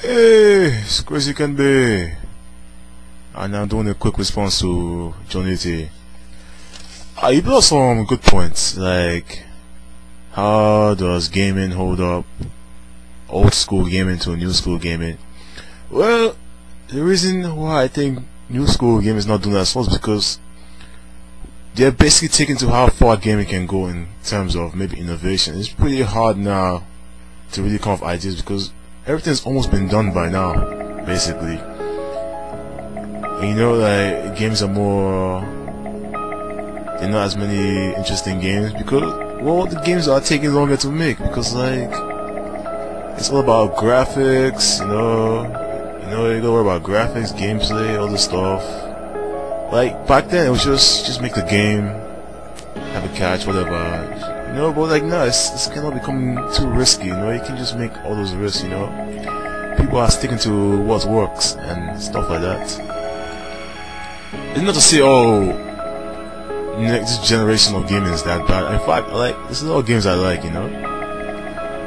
Hey, it's crazykenbei, and I'm doing a quick response to Jonniti. You brought some good points, like how does gaming hold up old school gaming to new school gaming? Well, the reason why I think new school gaming is not doing as well is because they're basically taking to how far gaming can go in terms of maybe innovation. It's pretty hard now to really come up with ideas because everything's almost been done by now, basically. And you know, like, games are more, they're not as many interesting games because, well, the games are taking longer to make because, like, it's all about graphics, you gotta worry about graphics, gameplay, all this stuff. Like, back then it was just make the game, have a catch, whatever. But like now it's kind of becoming too risky. You can just make all those risks. People are sticking to what works and stuff like that. It's not to say next generation of gaming is that bad. In fact, there's a lot of games I like,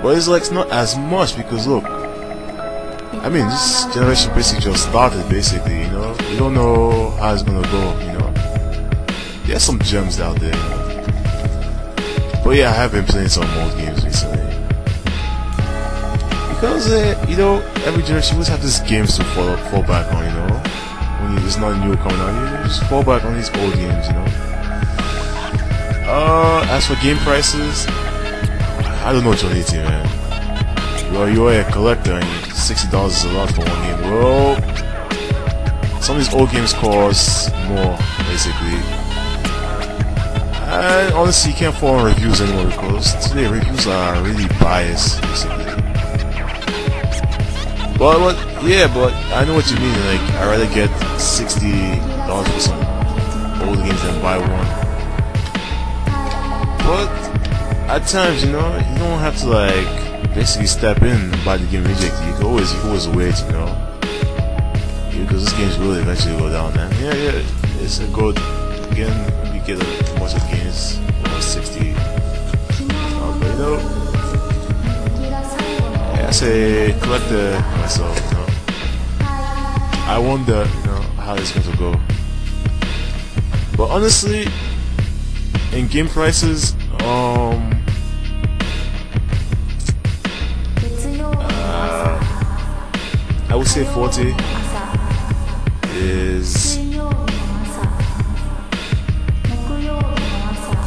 but it's like it's not as much because look, I mean, this generation basically just started. Basically, we don't know how it's gonna go. There's some gems out there. But yeah, I have been playing some old games recently because every generation always have these games to fall back on. When there's nothing new coming out, you just fall back on these old games. As for game prices, I don't know, Jonniti, man. You are a collector and $60 is a lot for one game. Well, some of these old games cost more, basically. And honestly, you can't follow on reviews anymore because today reviews are really biased, basically. But I know what you mean. Like, I'd rather get $60 for some old games than buy one. But at times, you don't have to basically step in and buy the game immediately. You can always wait, because this game's will eventually go down. And yeah, it's a good. Again, you get most of the games for 60. But as a collector myself, I wonder, how it's going to go. But honestly, in game prices, I would say 40 is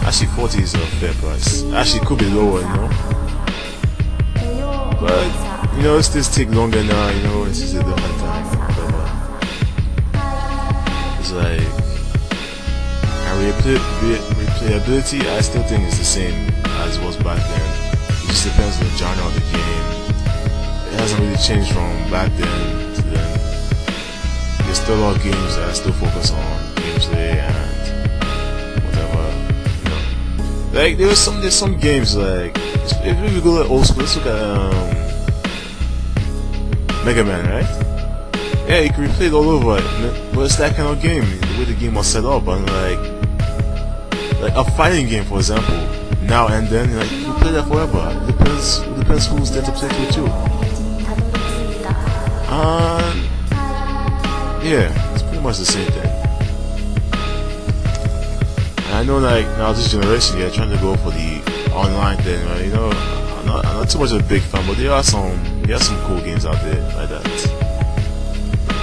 actually 40 is a fair price. Actually, it could be lower, but it still take longer now. It's just a different time. It's like, and replayability, I still think it's the same as it was back then. It just depends on the genre of the game. It hasn't really changed from back then to then. There's still a lot of games that I still focus on gameplay and whatever. Like there's some games like if we go old school, let's look at Mega Man, right? Yeah, you can replay it all over, but it's that kind of game, the way the game was set up, and like a fighting game, for example. Now and then, you can play that forever. It depends who's there to play with you. Yeah, it's pretty much the same thing. And I know, now this generation, they're trying to go for the online thing, right? I'm not too much of a big fan, but there are some cool games out there like that.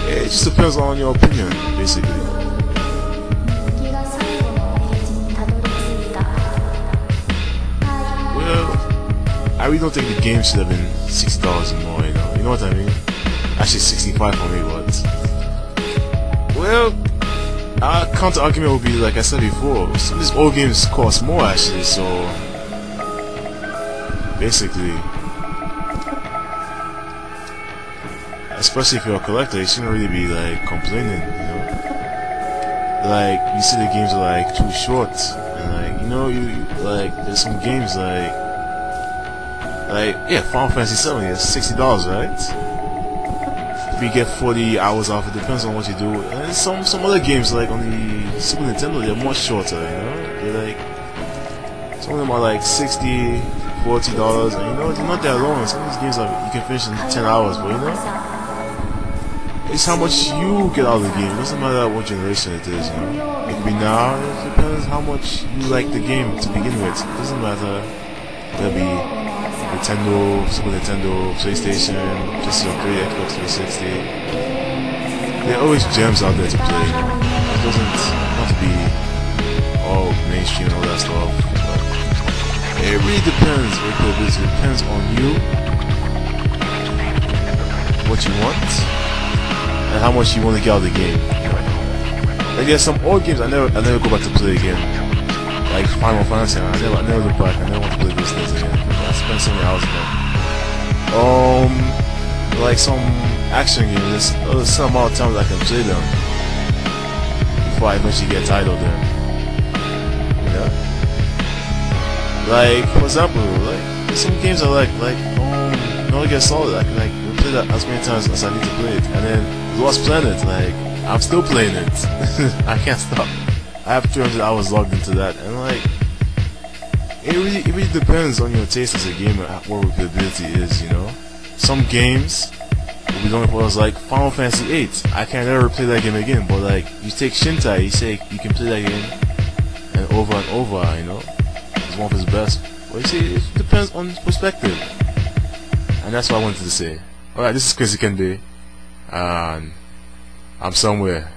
Yeah, it just depends on your opinion, basically. Well, I really don't think the game should have been $60 more, you know what I mean? Actually, 65 for me, but well, our counter argument would be, like I said before, some of these old games cost more actually, so basically, especially if you're a collector, you shouldn't really be complaining, Like, you see the games are too short, and there's some games yeah, Final Fantasy 7 is $60, right? If you get 40 hours off, it depends on what you do. And some other games on the Super Nintendo, they're much shorter, They're some of them are $60, $40, and they're not that long. Some of these games you can finish in 10 hours, but It's how much you get out of the game. It doesn't matter what generation it is, you know. It could be now, it depends how much you like the game to begin with. It doesn't matter. There'll be Nintendo, Super Nintendo, PlayStation, just your 3, Xbox 360. There are always gems out there to play. It doesn't have to be all mainstream and all that stuff. But it really depends. It depends on you, what you want, and how much you want to get out of the game. Like there's some old games I never go back to play again. Like Final Fantasy, I never look back. I never want to play those things again. I spent so many hours in them. Like some action games, there's some amount of times I can play them before I eventually get tired of them. Yeah. Like for example, like there's some games I like Metal Gear Solid. I can like play that as many times as I need to play it, and then Lost Planet, like I'm still playing it. I can't stop. I have 300 hours logged into that, and like it really depends on your taste as a gamer, what replayability is, you know. Some games will be going for us, like Final Fantasy VIII. I can never play that game again, but like you take Shintai, you say you can play that game and over, you know. It's one of his best. But you see, it depends on perspective, and that's what I wanted to say. Alright, this is crazykenbei, and I'm somewhere.